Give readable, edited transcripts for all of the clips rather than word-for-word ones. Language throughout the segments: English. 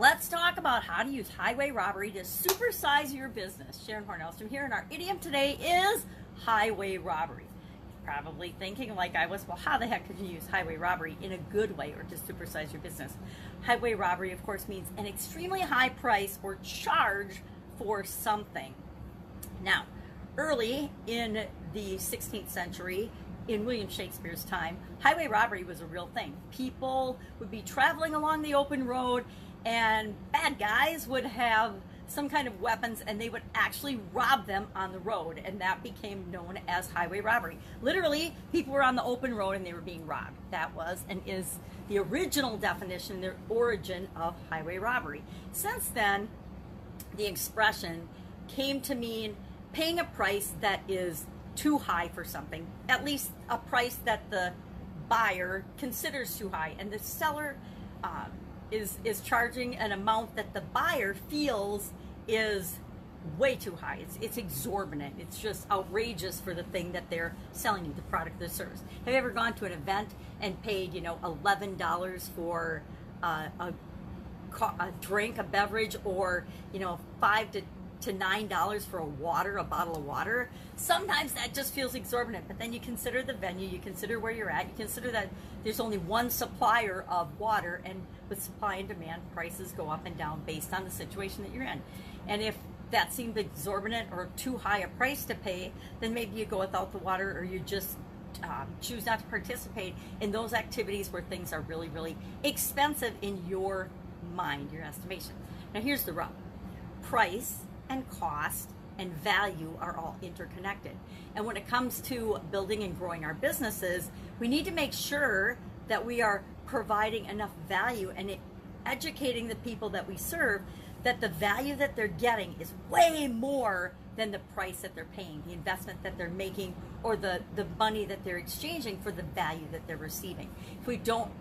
Let's talk about how to use highway robbery to supersize your business. Sharon Horne-Ellstrom here, and our idiom today is highway robbery. Probably thinking like I was, well, how the heck could you use highway robbery in a good way or to supersize your business? Highway robbery, of course, means an extremely high price or charge for something. Now, early in the 16th century, in William Shakespeare's time, highway robbery was a real thing. People would be traveling along the open road, and bad guys would have some kind of weapons, and they would actually rob them on the road, and that became known as highway robbery. Literally, people were on the open road and they were being robbed. That was and is the original definition, the origin of highway robbery. Since then, the expression came to mean paying a price that is too high for something, at least a price that the buyer considers too high, and the seller is charging an amount that the buyer feels is way too high. It's exorbitant. It's just outrageous for the thing that they're selling you, the product or the service. Have you ever gone to an event and paid, $11 for a drink, a beverage, or $5 to $9 for a bottle of water? Sometimes that just feels exorbitant, but then you consider the venue, you consider where you're at, you consider that there's only one supplier of water, and with supply and demand, prices go up and down based on the situation that you're in. And if that seemed exorbitant or too high a price to pay, then maybe you go without the water, or you just choose not to participate in those activities where things are really, really expensive in your mind, your estimation. Now here's the rub. Price and cost and value are all interconnected. And when it comes to building and growing our businesses, we need to make sure that we are providing enough value and educating the people that we serve that the value that they're getting is way more than the price that they're paying, the investment that they're making, or the money that they're exchanging for the value that they're receiving. If we don't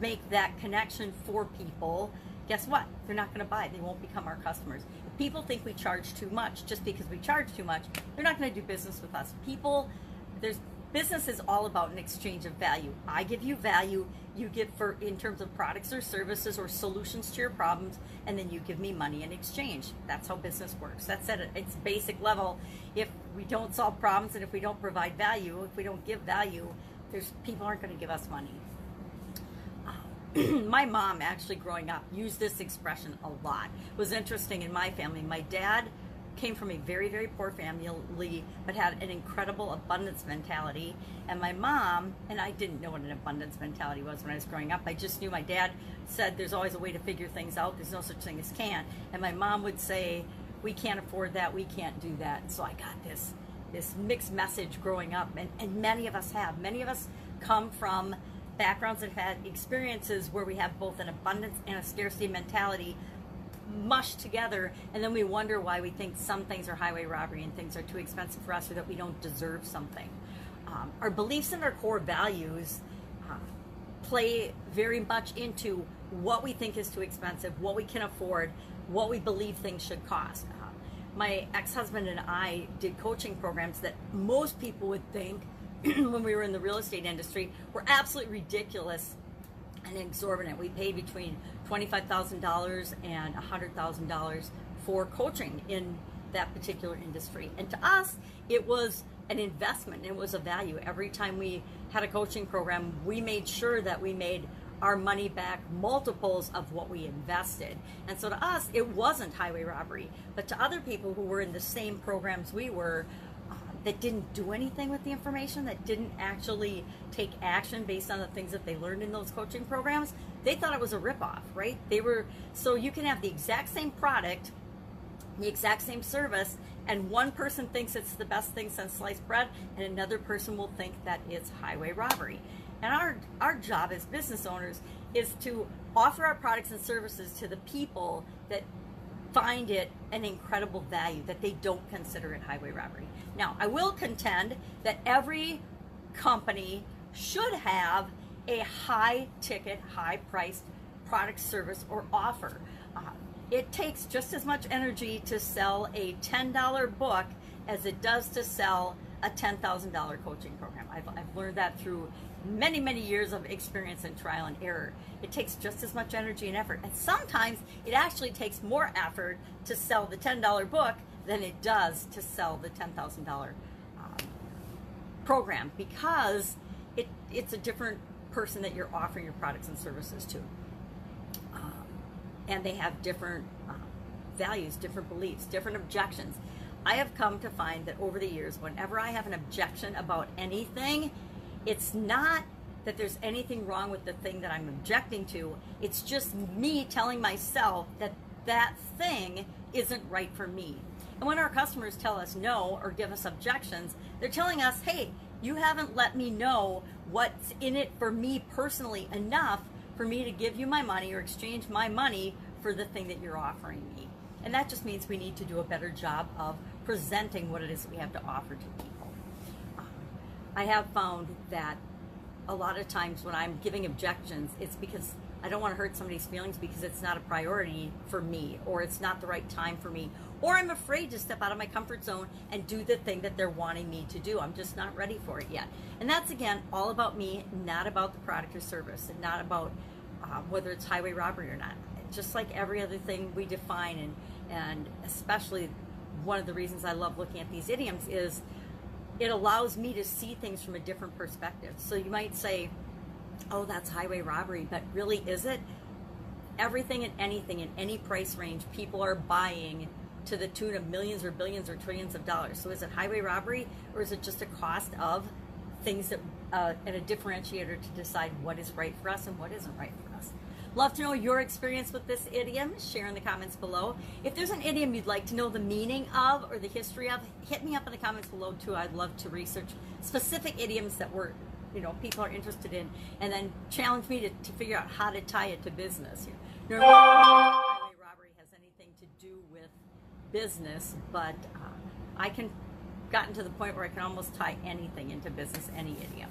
make that connection for people, guess what? They're not going to buy. They won't become our customers. If people think we charge too much just because we charge too much, they're not going to do business with us. Business is all about an exchange of value. I give you value, you give in terms of products or services or solutions to your problems, and then you give me money in exchange. That's how business works. That's at its basic level. If we don't solve problems and if we don't provide value, if we don't give value, people aren't going to give us money. My mom, actually growing up, used this expression a lot. It was interesting in my family. My dad came from a very, very poor family, but had an incredible abundance mentality. And my mom, and I didn't know what an abundance mentality was when I was growing up. I just knew my dad said there's always a way to figure things out. There's no such thing as can't. And my mom would say, we can't afford that, we can't do that. And so I got this mixed message growing up, and many of us have. Many of us come from backgrounds that had experiences where we have both an abundance and a scarcity mentality mushed together, and then we wonder why we think some things are highway robbery and things are too expensive for us, or that we don't deserve something. Our beliefs and our core values play very much into what we think is too expensive, what we can afford, what we believe things should cost. My ex-husband and I did coaching programs that most people would think when we were in the real estate industry were absolutely ridiculous and exorbitant. We paid between $25,000 and $100,000 for coaching in that particular industry. And to us, it was an investment. It was a value. Every time we had a coaching program, we made sure that we made our money back multiples of what we invested. And so to us, it wasn't highway robbery. But to other people who were in the same programs we were, that didn't do anything with the information, that didn't actually take action based on the things that they learned in those coaching programs, they thought it was a ripoff, right? So you can have the exact same product, the exact same service, and one person thinks it's the best thing since sliced bread, and another person will think that it's highway robbery. And our job as business owners is to offer our products and services to the people that find it an incredible value, that they don't consider it highway robbery. Now, I will contend that every company should have a high-ticket, high-priced product, service, or offer. It takes just as much energy to sell a $10 book as it does to sell a $10,000 coaching program. I've learned that through many, many years of experience and trial and error. It takes just as much energy and effort. And sometimes it actually takes more effort to sell the $10 book than it does to sell the $10,000 program, because it's a different person that you're offering your products and services to. And they have different values, different beliefs, different objections. I have come to find that over the years, whenever I have an objection about anything, it's not that there's anything wrong with the thing that I'm objecting to. It's just me telling myself that that thing isn't right for me. And when our customers tell us no or give us objections, they're telling us, hey, you haven't let me know what's in it for me personally enough for me to give you my money or exchange my money for the thing that you're offering me. And that just means we need to do a better job of presenting what it is that we have to offer to people. I have found that a lot of times when I'm giving objections, it's because I don't want to hurt somebody's feelings because it's not a priority for me, or it's not the right time for me, or I'm afraid to step out of my comfort zone and do the thing that they're wanting me to do. I'm just not ready for it yet. And that's, again, all about me, not about the product or service, and not about whether it's highway robbery or not. Just like every other thing we define, and especially one of the reasons I love looking at these idioms is it allows me to see things from a different perspective. So you might say, oh, that's highway robbery, but really, is it? Everything and anything in any price range, people are buying to the tune of millions or billions or trillions of dollars. So is it highway robbery, or is it just a cost of things that and a differentiator to decide what is right for us and what isn't right for us? Love to know your experience with this idiom. Share in the comments below. If there's an idiom you'd like to know the meaning of or the history of, hit me up in the comments below too. I'd love to research specific idioms that people are interested in, and then challenge me to figure out how to tie it to business. Normally, highway robbery has anything to do with business, but I can gotten to the point where I can almost tie anything into business, any idiom.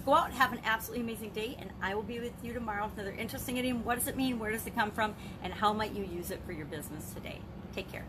Go out and have an absolutely amazing day, and I will be with you tomorrow with another interesting idiom. What does it mean? Where does it come from? And how might you use it for your business today? Take care.